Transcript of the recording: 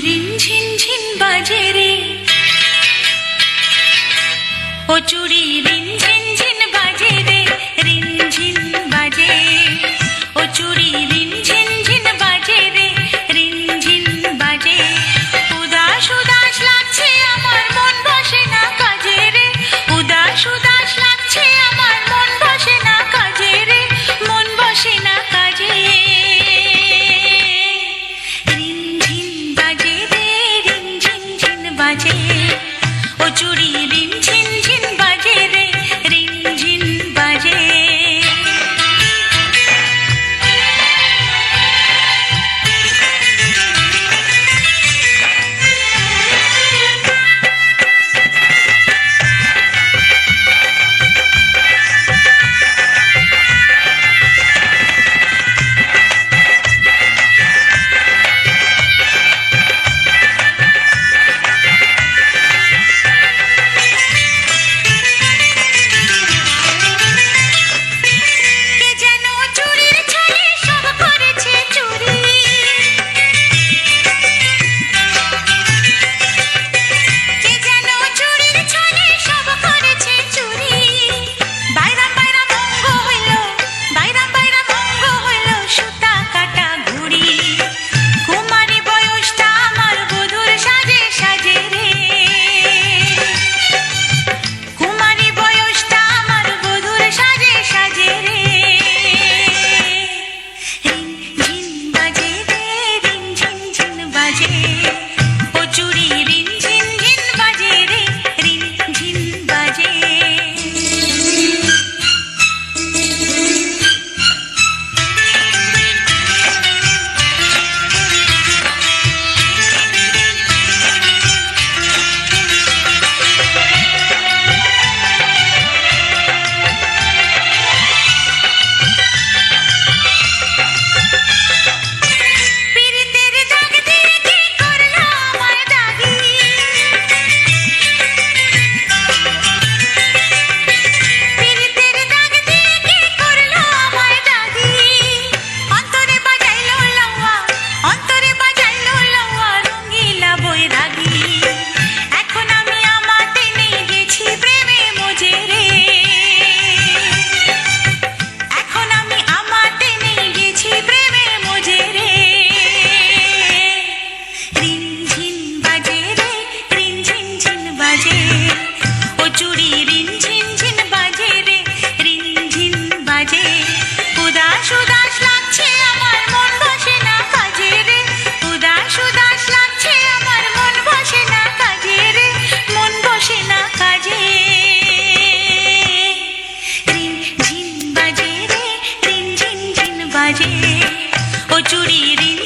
রিন ঝিন ঝিন বাজে রে, ও চুড়ি রিন ঝিন ঝিন বাজে রে, রিন ঝিন বাজে, ও চুড়ি রিন ঝিন ঝিন বাজে রে, রিন ঝিন বাজে। উদাস উদাস লাগছে আমার মন বসে না কাজে রে, উদাস উদাস লাগছে আমার মন বসে না কাজে রে, মন বসে না কাজে। রিন ঝিন বাজে রে, রিন ঝিন ঝিন বাজে, ও চুড়ি রিন ঝিন ঝিন বাজে রে, রিন ঝিন বাজে। বাজে, ও চুড়ি রিন